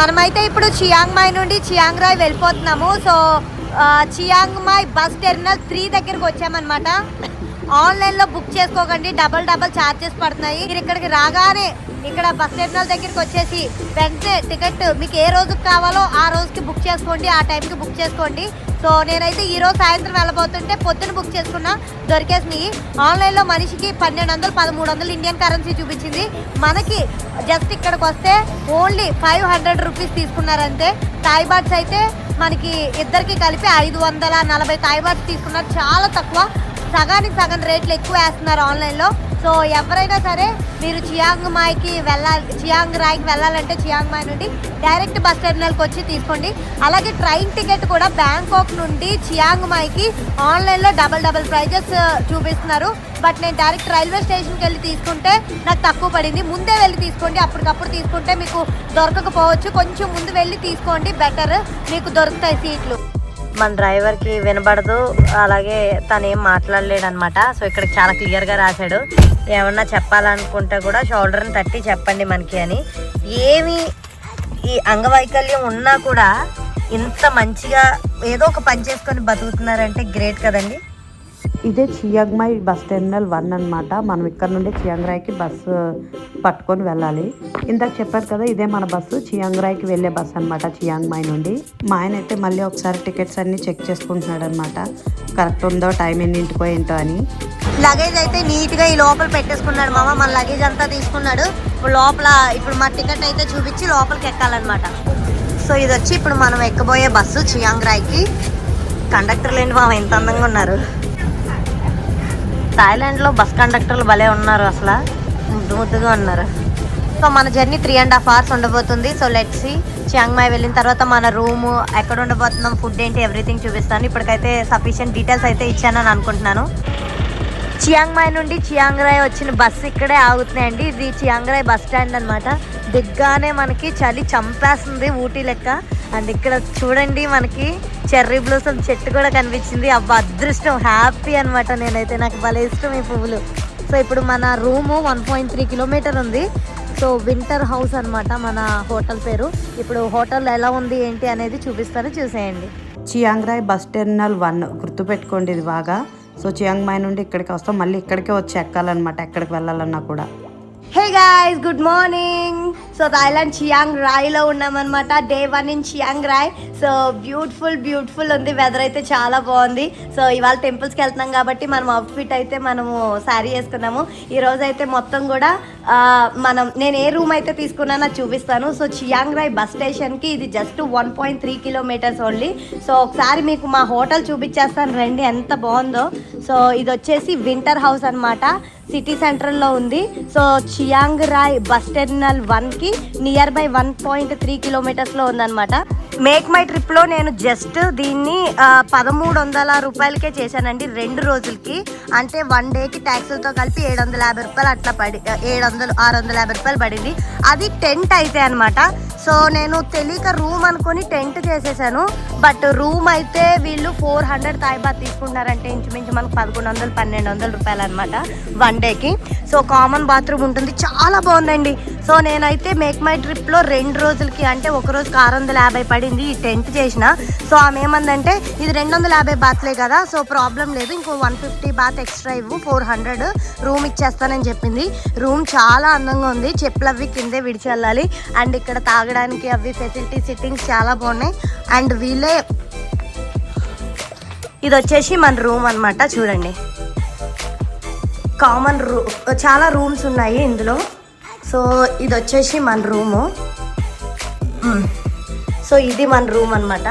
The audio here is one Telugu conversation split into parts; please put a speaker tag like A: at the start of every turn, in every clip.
A: మనమైతే ఇప్పుడు చియాంగ్ మాయ్ నుండి చియాంగ్ రాయ్ వెళ్ళిపోతున్నాము. So Chiang Mai bus terminal 3 దగ్గరకు వచ్చామన్నమాట. ఆన్లైన్లో బుక్ చేసుకోకండి, డబల్ ఛార్జెస్ పడుతున్నాయి. మీరు ఇక్కడికి రాగానే ఇక్కడ బస్ టెర్మినల్ దగ్గరికి వచ్చేసి వెంటనే టికెట్ మీకు ఏ రోజుకి కావాలో ఆ రోజుకి బుక్ చేసుకోండి, ఆ టైంకి బుక్ చేసుకోండి. సో నేనైతే ఈరోజు సాయంత్రం వెళ్ళబోతుంటే పొద్దున బుక్ చేసుకున్నా, దొరికేసినాయి. ఆన్లైన్లో మనిషికి 1200 1300 ఇండియన్ కరెన్సీ చూపించింది. మనకి జస్ట్ ఇక్కడికి వస్తే ఓన్లీ 500 రూపీస్ తీసుకున్నారంతే. థాయ్ బాట్స్ అయితే మనకి ఇద్దరికి కలిపి 540 థాయ్ బాట్స్ తీసుకున్నారు. చాలా తక్కువ, సగానికి సగం రేట్లు ఎక్కువ వేస్తున్నారు ఆన్లైన్లో. సో ఎవరైనా సరే మీరు చియాంగ్ రాయ్కి వెళ్ళాలంటే చియాంగ్ మాయ్ నుండి డైరెక్ట్ బస్ టెర్మినల్కి వచ్చి తీసుకోండి. అలాగే ట్రైన్ టికెట్ కూడా బ్యాంకాక్ నుండి చియాంగ్ మాయ్కి ఆన్లైన్లో డబల్ ప్రైజెస్ చూపిస్తున్నారు. బట్ నేను డైరెక్ట్ రైల్వే స్టేషన్కి వెళ్ళి తీసుకుంటే నాకు తక్కువ పడింది. ముందే వెళ్ళి తీసుకోండి, అప్పటికప్పుడు తీసుకుంటే మీకు దొరకకపోవచ్చు. కొంచెం ముందు వెళ్ళి తీసుకోండి, బెటర్, మీకు దొరుకుతాయి సీట్లు. మన డ్రైవర్కి వినబడదు, అలాగే తను ఏం మాట్లాడలేడు అనమాట. సో ఇక్కడ చాలా క్లియర్గా రాశాడు, ఏమన్నా చెప్పాలనుకుంటే కూడా షోల్డర్ని తట్టి చెప్పండి మనకి అని. ఏమి ఈ అంగవైకల్యం ఉన్నా కూడా ఇంత మంచిగా ఏదో ఒక పని చేసుకొని బతుకుతున్నారంటే గ్రేట్ కదండి.
B: ఇదే చియాంగ్ మాయ్ బస్ టెర్మినల్ 1 అనమాట. మనం ఇక్కడ నుండి చియాంగ్ రాయ్కి బస్సు పట్టుకొని వెళ్ళాలి. ఇందాక చెప్పారు కదా, ఇదే మన బస్సు చియాంగ్ రాయ్కి వెళ్ళే బస్సు అనమాట చియాంగ్ మాయ్ నుండి. మా ఆయన అయితే మళ్ళీ ఒకసారి టికెట్స్ అన్ని చెక్ చేసుకుంటున్నాడు అనమాట, కరెక్ట్ ఉందో, టైం ఎన్నింటికో ఏంటో అని.
A: లగేజ్ అయితే నీట్గా ఈ లోపల పెట్టేసుకున్నాడు మామ. మన లగేజ్ అంతా తీసుకున్నాడు. ఇప్పుడు లోపల ఇప్పుడు మా టికెట్ అయితే చూపించి లోపలికి ఎక్కాలన్నమాట. సో ఇది వచ్చి ఇప్పుడు మనం ఎక్కబోయే బస్సు చియాంగ్ రాయ్కి. కండక్టర్లు ఏంటి మామ ఎంత అందంగా ఉన్నారు. థాయిలాండ్లో బస్ కండక్టర్లు భలే ఉన్నారు, అసలు ముద్దుగా ఉన్నారు. సో మన జర్నీ 3.5 hours ఉండబోతుంది. So let's see. Chiang Mai వెళ్ళిన తర్వాత మన రూము ఎక్కడ ఉండబోతున్నాం, ఫుడ్ ఏంటి, ఎవ్రీథింగ్ చూపిస్తాను. ఇప్పటికైతే సఫిషియెంట్ డీటెయిల్స్ అయితే ఇచ్చానని అనుకుంటున్నాను. చియాంగ్ మాయ్ నుండి చియాంగ్ రాయ్ వచ్చిన బస్సు ఇక్కడే ఆగుతున్నాయండి. ఇది చియాంగ్ రాయ్ బస్ స్టాండ్ అనమాట. దిగ్గానే మనకి చలి చంపేస్తుంది ఊటీ లెక్క. అండ్ ఇక్కడ చూడండి మనకి చెర్రీ బ్లూసమ్ చెట్టు కూడా కనిపించింది. అబ్బా అదృష్టం, హ్యాపీ అనమాట. నేనైతే నాకు భలే ఇష్టం ఈ పువ్వులు. సో ఇప్పుడు మన రూము 1.3 kilometer ఉంది. సో వింటర్ హౌస్ అనమాట మన హోటల్ పేరు. ఇప్పుడు హోటల్ ఎలా ఉంది ఏంటి అనేది చూపిస్తాను, చూసేయండి.
B: చియాంగ్ రాయ్ బస్ టెర్మినల్ 1 గుర్తుపెట్టుకోండి ఇది బాగా. సో చియాంగ్ మాయ్ నుండి ఇక్కడికి వస్తాం, మళ్ళీ ఇక్కడికే వచ్చి ఎక్కాలన్నమాట ఎక్కడికి వెళ్ళాలన్నా కూడా.
A: Hey guys, good morning. So Thailand Chiang రాయ్లో ఉన్నామన్నమాట. Day 1 in Chiang Rai. So beautiful ఉంది, వెదర్ అయితే చాలా బాగుంది. సో ఇవాళ టెంపుల్స్కి వెళ్తున్నాం కాబట్టి మనం అవుట్ఫిట్ అయితే మనము శారీ వేసుకున్నాము. ఈరోజు అయితే మొత్తం కూడా నేను ఏ రూమ్ అయితే తీసుకున్నానో చూపిస్తాను. సో చియాంగ్ రాయ్ బస్ స్టేషన్కి ఇది జస్ట్ 1.3 kilometers ఓన్లీ. సో ఒకసారి మీకు మా హోటల్ చూపించేస్తాను రండి, ఎంత బాగుందో. సో ఇది వచ్చేసి వింటర్ హౌస్ అనమాట, సిటీ సెంట్రల్లో ఉంది. So Chiang Rai bus terminal 1కి నియర్ బై 1.3 kilometersలో ఉందన్నమాట. మేక్ మై ట్రిప్లో నేను జస్ట్ దీన్ని 1300 రూపాయలకే చేశానండి 2 రోజులకి. అంటే 1 డేకి ట్యాక్సులతో కలిపి 750 రూపాయలు అట్లా 650 రూపాయలు పడింది. అది టెంట్ అయితే అనమాట. సో నేను తెలియక రూమ్ అనుకొని టెంట్ చేసేసాను. బట్ రూమ్ అయితే వీళ్ళు 400 థాయ్ బాత్ తీసుకుంటారంటే ఇంచుమించు మనకు 1100-1200 రూపాయలు అనమాట 1 డేకి. సో కామన్ బాత్రూమ్ ఉంటుంది, చాలా బాగుందండి. సో నేనైతే మేక్ మై ట్రిప్లో 2 రోజులకి అంటే ఒక రోజుకి 650 పడింది ఈ టెంట్ చేసిన. సో ఆమె ఏమందంటే ఇది 250 బాత్లే కదా, సో ప్రాబ్లం లేదు, ఇంకో 150 బాత్ ఎక్స్ట్రా ఇవ్వు, 400 రూమ్ ఇచ్చేస్తానని చెప్పింది. రూమ్ చాలా అందంగా ఉంది, చెప్పులు అవి కిందే విడిచి వెళ్ళాలి. అండ్ ఇక్కడ తాగడానికి అవి ఫెసిలిటీ సిట్టింగ్స్ చాలా బాగున్నాయి. అండ్ వీళ్ళే ఇది వచ్చేసి మన రూమ్ అనమాట. చూడండి కామన్ చాలా రూమ్స్ ఉన్నాయి ఇందులో. సో ఇది వచ్చేసి మన రూము. సో ఇది మన రూమ్ అనమాట.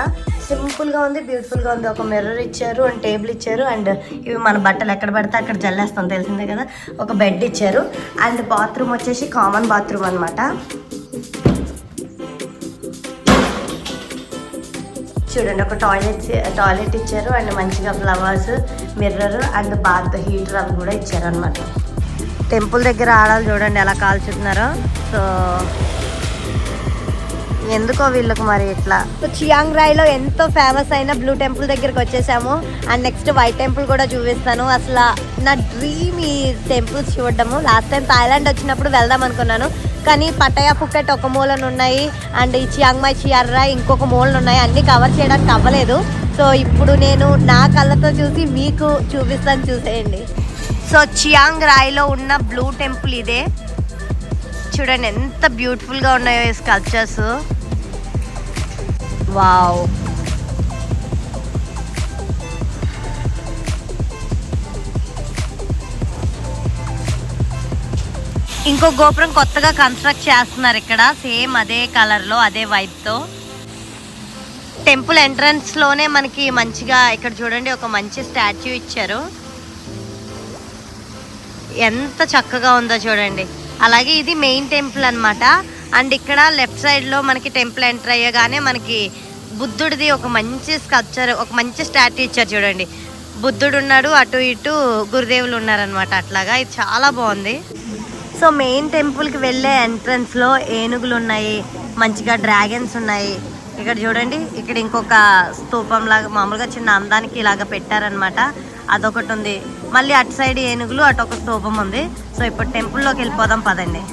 A: సింపుల్గా ఉంది, బ్యూటిఫుల్గా ఉంది. ఒక మిర్రర్ ఇచ్చారు అండ్ టేబుల్ ఇచ్చారు. అండ్ ఇవి మన బట్టలు ఎక్కడ పడితే అక్కడ జల్లేస్తాం, తెలిసిందే కదా. ఒక బెడ్ ఇచ్చారు. అండ్ బాత్రూమ్ వచ్చేసి కామన్ బాత్రూమ్ అనమాట. చూడండి ఒక టాయిలెట్ ఇచ్చారు. అండ్ మంచిగా flowers, mirror and bath heater అవి కూడా ఇచ్చారు అనమాట. టెంపుల్ దగ్గర ఆడాలి చూడండి ఎలా కాల్చుతున్నారో. సో ఎందుకో వీళ్ళకి మరి ఇట్లా. చియాంగ్ రాయ్లో ఎంతో ఫేమస్ అయిన బ్లూ టెంపుల్ దగ్గరికి వచ్చేసాము. అండ్ నెక్స్ట్ వైట్ టెంపుల్ కూడా చూపిస్తాను. అసలు నా డ్రీమ్ ఈ టెంపుల్స్ చూడడము. లాస్ట్ టైం థాయిలాండ్ వచ్చినప్పుడు వెళ్దాం అనుకున్నాను. కానీ పటాయా ఫుకెట్ ఒక మూలన ఉన్నాయి అండ్ ఈ చియాంగ్ మై చియాంగ్ రాయ్ ఇంకొక మూలన ఉన్నాయి. అన్నీ కవర్ చేయడానికి అవ్వలేదు. సో ఇప్పుడు నేను నా కళ్ళతో చూసి మీకు చూపిస్తాను, చూసేయండి. సో చియాంగ్ రాయ్లో ఉన్న బ్లూ టెంపుల్ ఇదే. చూడండి ఎంత బ్యూటిఫుల్గా ఉన్నాయో ఈ స్కల్ప్చర్స్. వావ్. ఇంకో గోపురం కొత్తగా కన్స్ట్రక్ట్ చేస్తున్నారు ఇక్కడ, సేమ్ అదే కలర్లో అదే వైబ్తో. టెంపుల్ ఎంట్రన్స్లోనే మనకి మంచిగా ఇక్కడ చూడండి ఒక మంచి స్టాచ్యూ ఇచ్చారు, ఎంత చక్కగా ఉందో చూడండి. అలాగే ఇది మెయిన్ టెంపుల్ అన్నమాట. అండ్ ఇక్కడ లెఫ్ట్ సైడ్లో మనకి టెంపుల్ ఎంటర్ అయ్యగానే మనకి బుద్ధుడిది ఒక మంచి స్కల్ప్చర్, ఒక మంచి స్టాట్యూ ఇచ్చారు చూడండి. బుద్ధుడు ఉన్నాడు, అటు ఇటు గురుదేవులు ఉన్నారనమాట. అట్లాగా ఇది చాలా బాగుంది. సో మెయిన్ టెంపుల్కి వెళ్ళే ఎంట్రన్స్లో ఏనుగులు ఉన్నాయి, మంచిగా డ్రాగన్స్ ఉన్నాయి. ఇక్కడ చూడండి, ఇక్కడ ఇంకొక స్తూపం లాగా మామూలుగా చిన్న అందానికి ఇలాగ పెట్టారనమాట, అదొకటి ఉంది. మళ్ళీ అటు సైడ్ ఏనుగులు, అటు ఒక స్తూపం ఉంది. సో ఇప్పుడు టెంపుల్లోకి వెళ్ళిపోదాం పదండి.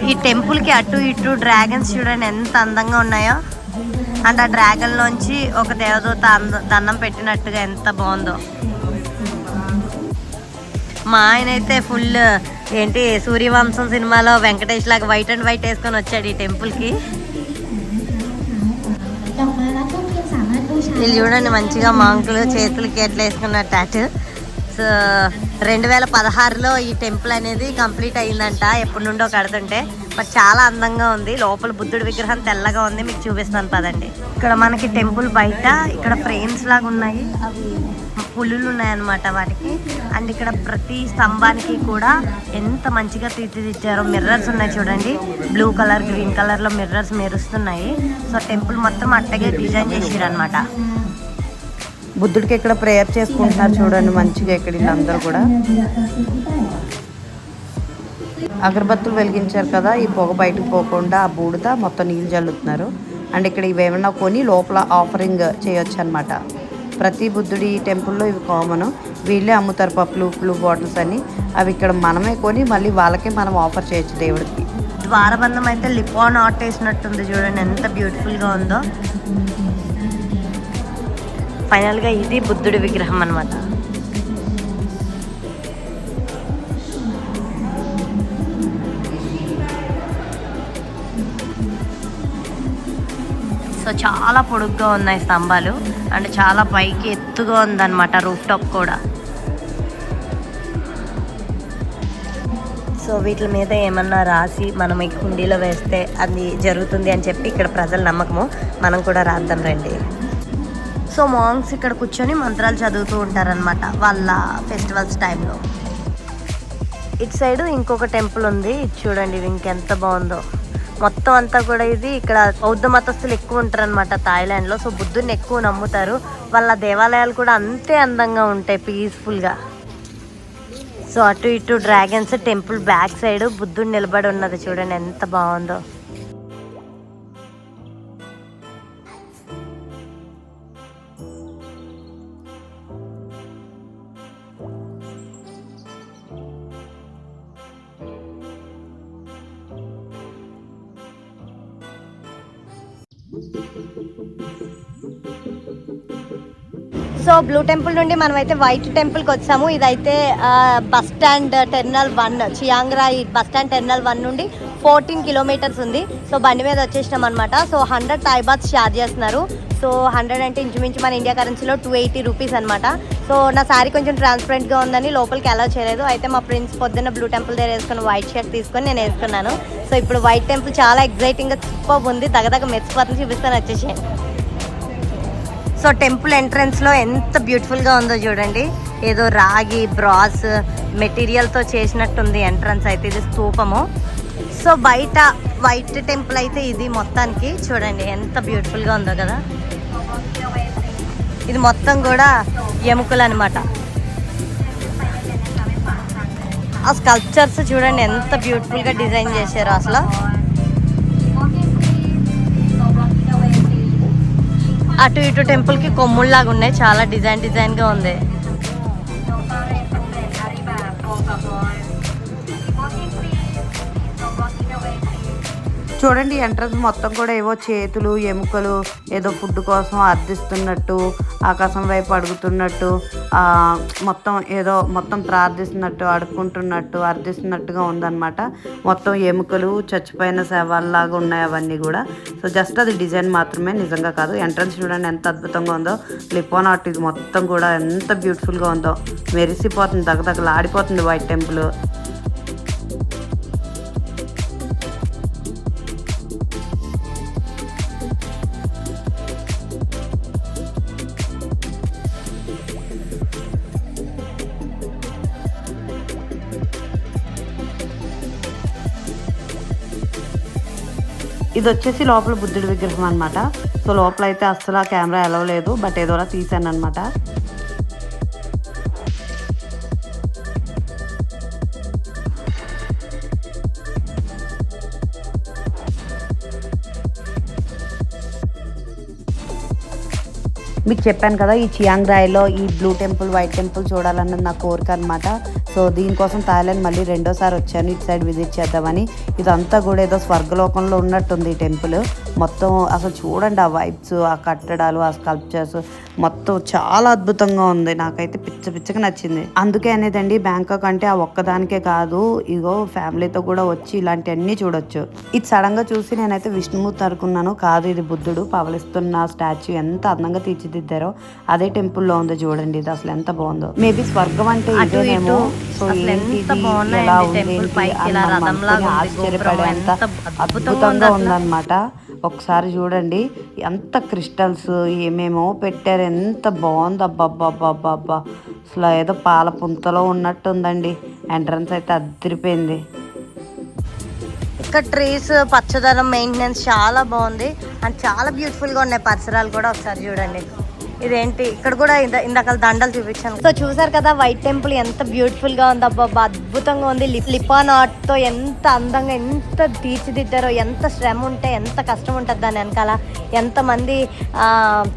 A: ఈ టెంపుల్కి అటు ఇటు డ్రాగన్స్ చూడండి ఎంత అందంగా ఉన్నాయో. అండ్ ఆ డ్రాగన్లోంచి ఒక దేవదూత దండం పెట్టినట్టుగా ఎంత బాగుందో. మా ఆయన అయితే ఫుల్ ఏంటి సూర్యవంశం సినిమాలో వెంకటేష్ లాగా వైట్ అండ్ వైట్ వేసుకొని వచ్చాడు ఈ టెంపుల్కి. వీళ్ళు చూడండి మంచిగా మాంకులు చేతులకి ఎట్లా వేసుకున్నారు టాటూ. సో 2016లో ఈ టెంపుల్ అనేది కంప్లీట్ అయిందంట, ఎప్పటి నుండో కడుతుంటే. బట్ చాలా అందంగా ఉంది. లోపల బుద్ధుడి విగ్రహం తెల్లగా ఉంది, మీకు చూపిస్తాను పదండి. ఇక్కడ మనకి టెంపుల్ బయట ఇక్కడ ఫ్రేమ్స్ లాగా ఉన్నాయి, అవి పులులు ఉన్నాయన్నమాట వాటికి. అండ్ ఇక్కడ ప్రతి స్తంభానికి కూడా ఎంత మంచిగా తీర్చిదిద్దారో. మిర్రర్స్ ఉన్నాయి చూడండి, బ్లూ కలర్ గ్రీన్ కలర్లో మిర్రర్స్ మెరుస్తున్నాయి. సో టెంపుల్ మొత్తం అట్టగే డిజైన్ చేసిరు అనమాట.
B: బుద్ధుడికి ఇక్కడ ప్రేయర్ చేసుకుంటున్నారు చూడండి మంచిగా. ఇక్కడ వీళ్ళందరూ కూడా అగరబత్తులు వెలిగించారు కదా, ఈ పొగ బయటకు పోకుండా ఆ బూడిద మొత్తం నీళ్ళు జల్లుతున్నారు. అండ్ ఇక్కడ ఇవేమన్నా కొని లోపల ఆఫరింగ్ చేయొచ్చు అనమాట. ప్రతి బుద్ధుడి టెంపుల్లో ఇవి కామన్. వీళ్ళే అమ్ముతారు పప్పులు ఉప్పులు బాటిల్స్ అని. అవి ఇక్కడ మనమే కొని మళ్ళీ వాళ్ళకే మనం ఆఫర్ చేయొచ్చు దేవుడికి.
A: ద్వారబంధం అయితే లిపాన్ ఆర్ట్ వేసినట్టుంది చూడండి, ఎంత బ్యూటిఫుల్గా ఉందో. ఫైనల్గా ఇది బుద్ధుడి విగ్రహం అనమాట. సో చాలా పొడుగ్గా ఉన్నాయి స్తంభాలు, అండ్ చాలా పైకి ఎత్తుగా ఉందన్నమాట రూఫ్ టాప్ కూడా. సో వీటి మీద ఏమన్నా రాసి మనం ఈ కుండీలో వేస్తే అది జరుగుతుంది అని చెప్పి ఇక్కడ ప్రజల నమ్మకము. మనం కూడా రాద్దాం రండి. సో మాంగ్స్ ఇక్కడ కూర్చొని మంత్రాలు చదువుతూ ఉంటారనమాట వాళ్ళ ఫెస్టివల్స్ టైంలో. ఇటు సైడు ఇంకొక టెంపుల్ ఉంది, ఇది చూడండి, ఇది ఇంకెంత బాగుందో. మొత్తం అంతా కూడా ఇది ఇక్కడ బౌద్ధ మతస్థులు ఎక్కువ ఉంటారు అనమాట థాయిలాండ్లో. సో బుద్ధుడిని ఎక్కువ నమ్ముతారు. వాళ్ళ దేవాలయాలు కూడా అంతే అందంగా ఉంటాయి, పీస్ఫుల్గా. సో అటు ఇటు డ్రాగన్స్, టెంపుల్ బ్యాక్ సైడ్ బుద్ధుడు నిలబడి ఉన్నది చూడండి ఎంత బాగుందో. సో బ్లూ టెంపుల్ నుండి మనమైతే వైట్ టెంపుల్కి వచ్చాము. ఇదైతే bus stand terminal 1, Chiang Rai bus stand terminal 1 నుండి 14 కిలోమీటర్స్ ఉంది. సో బండి మీద వచ్చేసినాం అనమాట. సో 100 థాయ్ బాత్ ఛార్జ్ చేస్తున్నారు. సో 100 అంటే ఇంచుమించు మన ఇండియా కరెన్సీలో 280 రూపీస్ అనమాట. సో నా శారీ కొంచెం ట్రాన్స్పరెంట్గా ఉందని లోపలికి అలౌ చేయలేదు. అయితే మా ఫ్రెండ్స్ పొద్దున్న బ్లూ టెంపుల్ దగ్గర వేసుకుని వైట్ షర్ట్ తీసుకొని నేను వేసుకున్నాను. సో ఇప్పుడు వైట్ టెంపుల్ చాలా ఎగ్జైటింగ్గా సూపర్ ఉంది, దగ్గర మెరిసిపోతుంది, చూపిస్తాను వచ్చేసేయండి. సో టెంపుల్ ఎంట్రన్స్లో ఎంత బ్యూటిఫుల్గా ఉందో చూడండి. ఏదో రాగి బ్రాస్ మెటీరియల్తో చేసినట్టుంది ఎంట్రన్స్ అయితే. ఇది స్తూపము. సో బయట వైట్ టెంపుల్ అయితే ఇది మొత్తానికి చూడండి ఎంత బ్యూటిఫుల్గా ఉందో కదా. ఇది మొత్తం కూడా ఎముకలు అనమాట. ఆ స్కల్ప్చర్స్ చూడండి ఎంత బ్యూటిఫుల్గా డిజైన్ చేశారు అసలు. అటు ఇటు టెంపుల్కి కొమ్ముళ్ళలాగా ఉన్నాయి, చాలా డిజైన్గా ఉంది.
B: చూడండి ఎంట్రన్స్ మొత్తం కూడా ఏవో చేతులు ఎముకలు ఏదో ఫుడ్ కోసం అర్థిస్తున్నట్టు, ఆకాశం వైపు అడుగుతున్నట్టు, మొత్తం ప్రార్థిస్తున్నట్టు, అడుక్కుంటున్నట్టు, అర్థిస్తున్నట్టుగా ఉందన్నమాట. మొత్తం ఎముకలు చచ్చిపోయిన శవాల్లాగా ఉన్నాయి అవన్నీ కూడా. సో జస్ట్ అది డిజైన్ మాత్రమే, నిజంగా కాదు. ఎంట్రన్స్ చూడండి ఎంత అద్భుతంగా ఉందో. లిపోన్ ఆర్ట్ ఇది మొత్తం కూడా ఎంత బ్యూటిఫుల్గా ఉందో, మెరిసిపోతుంది, దగదగలాడిపోతుంది వైట్ టెంపుల్. ఇది వచ్చేసి లోపల బుద్ధుడి విగ్రహం అనమాట. సో లోపల అయితే అస్సలు ఆ కెమెరా ఎలా లేదు, బట్ ఏదోలా తీసాను అనమాట. మీకు చెప్పాను కదా, ఈ చియాంగ్ రాయ్లో ఈ బ్లూ టెంపుల్, వైట్ టెంపుల్ చూడాలన్నది నా కోరిక అనమాట. సో దీనికోసం థాయిలాండ్ మళ్ళీ రెండోసారి వచ్చాను ఇటు సైడ్ విజిట్ చేద్దామని. ఇదంతా కూడా ఏదో స్వర్గలోకంలో ఉన్నట్టుంది ఈ టెంపుల్ మొత్తం. అసలు చూడండి ఆ వైబ్స్, ఆ కట్టడాలు, ఆ స్కల్ప్చర్స్ మొత్తం చాలా అద్భుతంగా ఉంది. నాకైతే పిచ్చగా నచ్చింది. అందుకే అనేదండి, బ్యాంకాక్ అంటే ఆ ఒక్కదానికే కాదు, ఇగో ఫ్యామిలీతో కూడా వచ్చి ఇలాంటివన్నీ చూడొచ్చు. ఇది సడన్ గా చూసి నేనైతే విష్ణుమూర్తి అనుకున్నాను. కాదు, ఇది బుద్ధుడు పవలిస్తున్న స్టాచ్యూ. ఎంత అందంగా తీర్చిదిద్దారో. అదే టెంపుల్లో ఉంది చూడండి. ఇది అసలు ఎంత బాగుందో. మేబీ స్వర్గం అంటే ఇదేనేమో. సో ఎలా ఉంది ఆశ్చర్యపడేంత అద్భుతంగా ఉందన్నమాట. ఒకసారి చూడండి ఎంత క్రిస్టల్స్ ఏమేమో పెట్టారు, ఎంత బాగుంది. అబ్బా అసలు ఏదో పాల పుంతలో ఉన్నట్టు ఉందండి. ఎంట్రన్స్ అయితే అదిరిపోయింది.
A: ఇక్కడ ట్రీస్, పచ్చదనం, మెయింటెనెన్స్ చాలా బాగుంది అండ్ చాలా బ్యూటిఫుల్గా ఉన్నాయి. పరిసరాలు కూడా ఒకసారి చూడండి. ఇదేంటి ఇక్కడ కూడా ఇందాక దండలు చూపించాను. సో చూసారు కదా వైట్ టెంపుల్ ఎంత బ్యూటిఫుల్ గా ఉంది. అబ్బా అద్భుతంగా ఉంది. లిపాన్ ఆర్ట్ తో ఎంత అందంగా, ఎంత తీర్చిదిద్దారో. ఎంత శ్రమ ఉంటే ఎంత కష్టం ఉంటుంది దాని వెనకాల, ఎంతమంది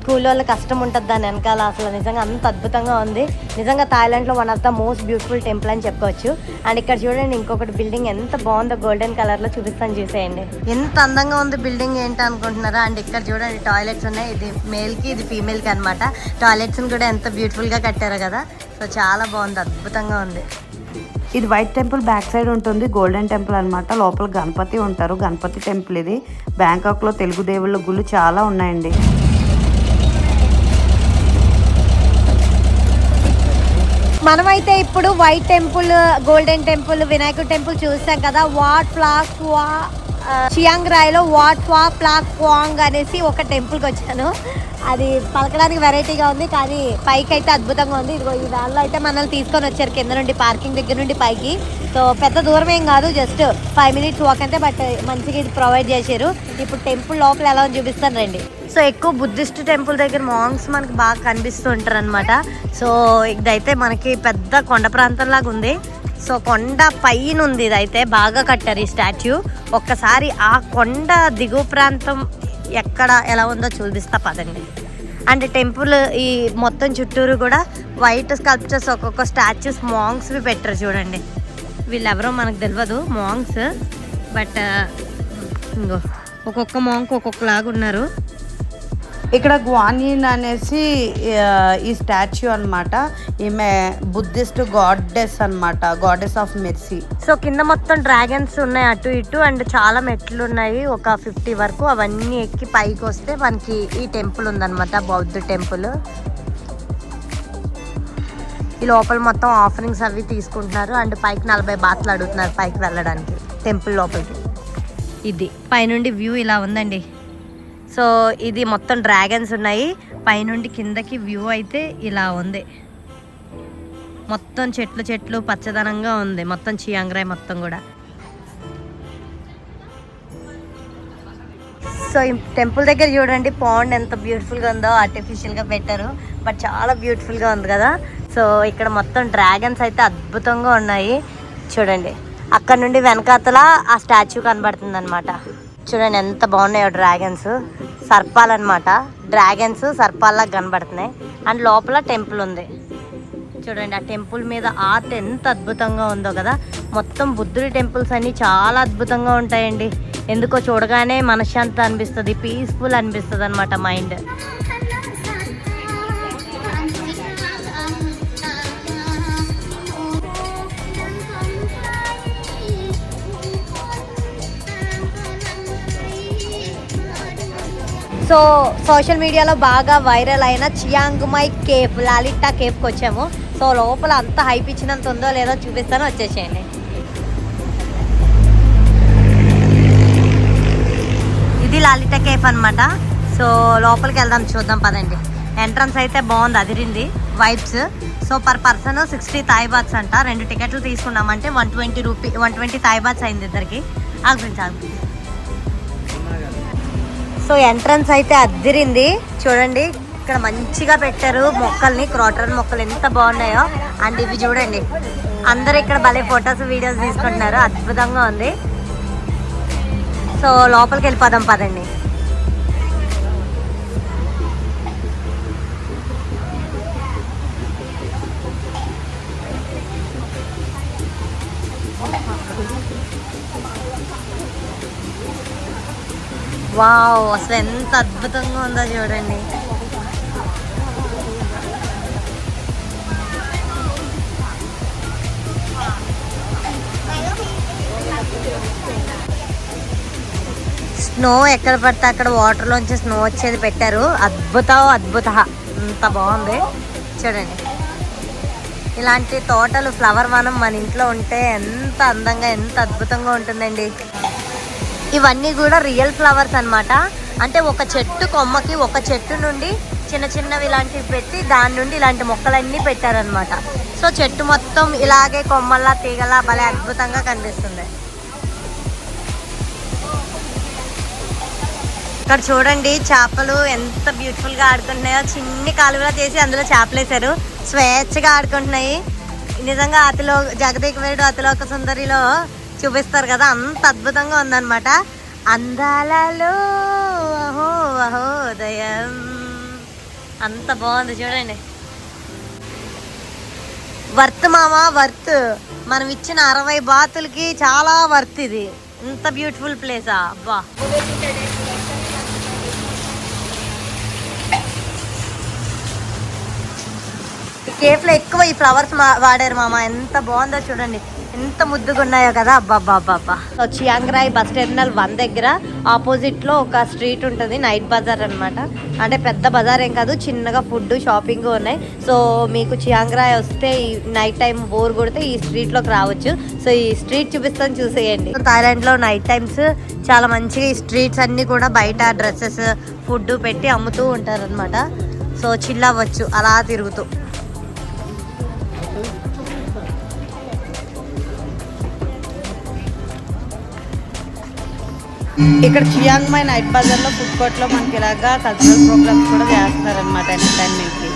A: కూలోళ్ళ కష్టం ఉంటుంది దాని వెనకాల. అసలు నిజంగా అంత అద్భుతంగా ఉంది. నిజంగా థాయిలాండ్లో one of the most beautiful temple అని చెప్పుకోవచ్చు. అండ్ ఇక్కడ చూడండి ఇంకొకటి బిల్డింగ్ ఎంత బాగుందో, గోల్డెన్ కలర్ లో చూపిస్తాను చూసేయండి. ఎంత అందంగా ఉంది బిల్డింగ్ ఏంటి అనుకుంటున్నారా. అండ్ ఇక్కడ చూడండి టాయిలెట్స్ ఉన్నాయి. ఇది మేల్ కి, ఇది ఫీమేల్ కి అనమాట. టాయిలెట్స్ కూడా ఎంత బ్యూటిఫుల్ గా కట్టారో కదా. సో చాలా బాగుంది, అద్భుతంగా ఉంది.
B: ఇది వైట్ టెంపుల్ బ్యాక్ సైడ్ ఉంటుంది, గోల్డెన్ టెంపుల్ అనమాట. లోపల గణపతి ఉంటారు, గణపతి టెంపుల్ ఇది. బ్యాంకాక్ లో తెలుగు దేవుళ్ళ గుళ్ళు చాలా ఉన్నాయండి.
A: మనమైతే ఇప్పుడు వైట్ టెంపుల్, గోల్డెన్ టెంపుల్, వినాయకుడు టెంపుల్ చూసాం కదా. చియాంగ్ రాయ్లో వాట్ ఫా ప్లాక్ క్వాంగ్ అనేసి ఒక టెంపుల్కి వచ్చాను. అది పలకడానికి వెరైటీగా ఉంది, కానీ పైకి అయితే అద్భుతంగా ఉంది. ఇదిగో ఈ దానిలో అయితే మనల్ని తీసుకొని వచ్చారు కింద నుండి, పార్కింగ్ దగ్గర నుండి పైకి. సో పెద్ద దూరం ఏం కాదు, జస్ట్ 5 minutes వాక్ అంతే. బట్ మంచిగా ఇది ప్రొవైడ్ చేశారు. ఇప్పుడు టెంపుల్ లోపల ఎలా ఉంది చూపిస్తాను రండి. సో ఎక్కువ బుద్ధిస్ట్ టెంపుల్ దగ్గర మాంగ్స్ మనకి బాగా కనిపిస్తూ ఉంటారు అనమాట. సో ఇదైతే మనకి పెద్ద కొండ ప్రాంతం లాగా ఉంది. సో కొండ పైన ఉంది, ఇదైతే బాగా కట్టారు ఈ స్టాచ్యూ. ఒక్కసారి ఆ కొండ దిగువ ప్రాంతం ఎక్కడ ఎలా ఉందో చూపిస్తా పదండి. అండ్ టెంపుల్ ఈ మొత్తం చుట్టూరు కూడా వైట్ స్కల్ప్చర్స్, ఒక్కొక్క స్టాచ్యూస్ మాంగ్స్వి పెట్టారు చూడండి. వీళ్ళెవరో మనకు తెలియదు మాంగ్స్, బట్ ఇంకో ఒక్కొక్క మాంగ్ ఒక్కొక్కలాగా ఉన్నారు.
B: ఇక్కడ గ్వాన్యిన్ అనేసి ఈ స్టాచ్యూ అనమాట. ఈమె బుద్ధిస్ట్ గాడ్డెస్ అనమాట, గాడెస్ ఆఫ్ మెర్సీ.
A: సో కింద మొత్తం డ్రాగన్స్ ఉన్నాయి అటు ఇటు, అండ్ చాలా మెట్లు ఉన్నాయి, ఒక 50 వరకు. అవన్నీ ఎక్కి పైకి వస్తే మనకి ఈ టెంపుల్ ఉందన్నమాట, బౌద్ధ టెంపుల్. ఈ లోపల మొత్తం ఆఫరింగ్స్ అవి తీసుకుంటున్నారు. అండ్ పైకి 40 బాత్లు అడుగుతున్నారు పైకి వెళ్ళడానికి టెంపుల్ లోపలికి. ఇది పైనుండి వ్యూ ఇలా ఉందండి. సో ఇది మొత్తం డ్రాగన్స్ ఉన్నాయి. పైనుండి కిందకి వ్యూ అయితే ఇలా ఉంది. మొత్తం చెట్లు పచ్చదనంగా ఉంది మొత్తం చియాంగ్ రాయ్ మొత్తం కూడా. సో ఈ టెంపుల్ దగ్గర చూడండి పాండ్ ఎంత బ్యూటిఫుల్గా ఉందో. ఆర్టిఫిషియల్గా పెట్టారు, బట్ చాలా బ్యూటిఫుల్గా ఉంది కదా. సో ఇక్కడ మొత్తం డ్రాగన్స్ అయితే అద్భుతంగా ఉన్నాయి చూడండి. అక్కడ నుండి వెనకాతల ఆ స్టాచ్యూ కనబడుతుంది అనమాట. చూడండి ఎంత బాగున్నాయో డ్రాగన్స్, సర్పాలన్నమాట. డ్రాగన్స్ సర్పాల్లా కనబడుతున్నాయి. అండ్ లోపల టెంపుల్ ఉంది చూడండి ఆ టెంపుల్ మీద ఆర్ట్ ఎంత అద్భుతంగా ఉందో కదా. మొత్తం బుద్ధుడి టెంపుల్స్ అన్నీ చాలా అద్భుతంగా ఉంటాయండి. ఎందుకో చూడగానే మనశ్శాంతి అనిపిస్తుంది, పీస్ఫుల్ అనిపిస్తుంది అనమాట మైండ్. సో సోషల్ మీడియాలో బాగా వైరల్ అయిన చియాంగ్ మై కేఫ్, లాలిటా కేఫ్కి వచ్చాము. సో లోపల అంత హైప్ ఇచ్చినంత ఉందో లేదో చూపిస్తాను, వచ్చేసేయండి. ఇది లాలిటా కేఫ్ అనమాట. సో లోపలికి వెళ్దాం, చూద్దాం పదండి. ఎంట్రన్స్ అయితే బాగుంది, అదిరింది vibes. So per person 60 Thai bahts అంట. 2 టికెట్లు తీసుకున్నామంటే 120 థాయ్ బాత్స్ అయింది ఇద్దరికి. ఆగురించి సో ఎంట్రన్స్ అయితే అద్దిరింది చూడండి. ఇక్కడ మంచిగా పెట్టారు మొక్కల్ని, క్రోటన్ మొక్కలు ఎంత బాగున్నాయో. అండ్ ఇవి చూడండి, అందరు ఇక్కడ భలే ఫొటోస్ వీడియోస్ తీసుకుంటున్నారు, అద్భుతంగా ఉంది. సో లోపలికి వెళ్ళిపోదాం పదండి. వావ్, అసలు ఎంత అద్భుతంగా ఉందో చూడండి. స్నో ఎక్కడ పడితే అక్కడ వాటర్లోంచి స్నో వచ్చేది పెట్టారు. అద్భుత అంత బాగుంది చూడండి. ఇలాంటి తోటలు, ఫ్లవర్ వనం మన ఇంట్లో ఉంటే ఎంత అందంగా, ఎంత అద్భుతంగా ఉంటుందండి. ఇవన్నీ కూడా రియల్ ఫ్లవర్స్ అన్నమాట. అంటే ఒక చెట్టు కొమ్మకి ఒక చెట్టు నుండి చిన్న చిన్నవి ఇలాంటివి పెట్టి దాని నుండి ఇలాంటి మొక్కలన్నీ పెట్టారనమాట. సో చెట్టు మొత్తం ఇలాగే కొమ్మల్లా తీగలా భలే అద్భుతంగా కనిపిస్తుంది. ఇక్కడ చూడండి చేపలు ఎంత బ్యూటిఫుల్గా ఆడుకుంటున్నాయో. చిన్ని కాలువలా చేసి అందులో చేపలు వేశారు, స్వేచ్ఛగా ఆడుకుంటున్నాయి. నిజంగా జగదేక వీరుడు అతిలోక సుందరిలో చూపిస్తారు కదా, అంత అద్భుతంగా ఉందన్నమాట. అందాలలో అహో అహోదయం, అంత బాగుంది చూడండి. వర్త్ మామా, వర్త్. మనం ఇచ్చిన 60 బాతులకి చాలా వర్త్ ఇది. ఇంత బ్యూటిఫుల్ ప్లేసా అబ్బా. కేఫ్లో ఎక్కువ ఈ ఫ్లవర్స్ వాడారు మామ, ఎంత బాగుందో చూడండి, ఎంత ముద్దుగా ఉన్నాయో కదా. అబ్బా. చియాంగ్ రాయ్ బస్ టెర్మినల్ 1 దగ్గర ఆపోజిట్లో ఒక స్ట్రీట్ ఉంటుంది, నైట్ బజార్ అనమాట. అంటే పెద్ద బజార్ ఏం కాదు, చిన్నగా ఫుడ్, షాపింగ్ ఉన్నాయి. సో మీకు చియాంగ్ రాయ్ వస్తే ఈ నైట్ టైం బోర్ కొడితే ఈ స్ట్రీట్లోకి రావచ్చు. సో ఈ స్ట్రీట్ చూపిస్తాను, చూసేయండి. థాయిలాండ్లో నైట్ టైమ్స్ చాలా మంచిగా ఈ స్ట్రీట్స్ అన్నీ కూడా బయట డ్రెస్సెస్, ఫుడ్ పెట్టి అమ్ముతూ ఉంటారనమాట. సో చిల్ అవ్వచ్చు అలా తిరుగుతూ.
B: ఇక్కడ చియాంగ్ మై నైట్ బజార్లో ఫుడ్ కోర్ట్లో మనకి ఇలాగా కల్చరల్ ప్రోగ్రామ్స్ కూడా చేస్తారనమాట, ఎంటర్టైన్మెంట్కి.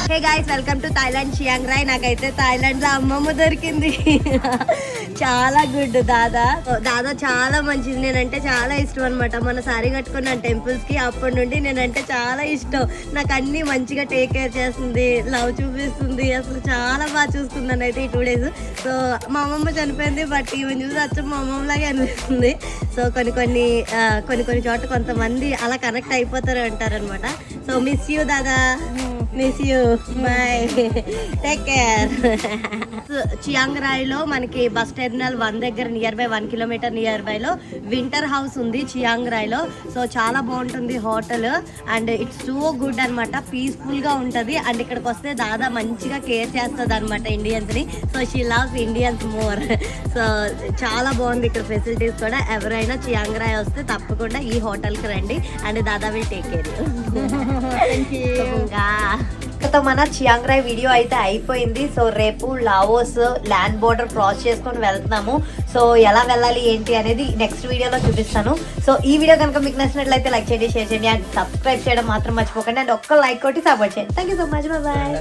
A: Hey guys, welcome to Thailand Chiang Rai. నాకైతే థాయిలాండ్లో అమ్మమ్మ దొరికింది. చాలా గుడ్. దాదా చాలా మంచిది. నేనంటే చాలా ఇష్టం అనమాట. మన సారీ కట్టుకున్నాను టెంపుల్స్కి, అప్పటి నుండి నేనంటే చాలా ఇష్టం. నాకు అన్నీ మంచిగా టేక్ కేర్ చేస్తుంది, లవ్ చూపిస్తుంది, అసలు చాలా బాగా చూసుకుందాను అయితే ఈ 2 days. సో మా అమ్మమ్మ చనిపోయింది, బట్ ఈమె చూసి అచ్చం మా అమ్మమ్మలాగే అనిపిస్తుంది. సో కొన్ని చోట కొంతమంది అలా కనెక్ట్ అయిపోతారు అంటారనమాట. సో మిస్ యూ దాదా, miss you, bye, take care. Chiang రాయ్లో మనకి బస్ టెర్మినల్ 1 దగ్గర నియర్ బై 1 kilometer నియర్ బైలో వింటర్ హౌస్ ఉంది చియాంగ్ రాయ్లో. సో చాలా బాగుంటుంది hotel, and it's so good అనమాట, పీస్ఫుల్గా ఉంటుంది. అండ్ ఇక్కడికి వస్తే దాదా మంచిగా కేర్ చేస్తుంది అనమాట ఇండియన్స్ని. So she loves Indians more. So చాలా బాగుంది ఇక్కడ ఫెసిలిటీస్ కూడా. ఎవరైనా చియాంగ్ రాయ్ వస్తే తప్పకుండా ఈ హోటల్కి రండి, and Dada will take care. మన చియాంగ్ రాయ్ వీడియో అయితే అయిపోయింది. సో రేపు లావోస్ ల్యాండ్ బోర్డర్ క్రాస్ చేసుకొని వెళ్తున్నాము. సో ఎలా వెళ్ళాలి ఏంటి అనేది నెక్స్ట్ వీడియోలో చూపిస్తాను. సో ఈ వీడియో కనుక మీకు నచ్చినట్లయితే లైక్ చేయండి, షేర్ చేయండి, అండ్ సబ్స్క్రైబ్ చేయడం మాత్రం మర్చిపోకండి. అండ్ ఒక్క లైక్ కొట్టి సపోర్ట్ చేయండి. Thank you so much, bye.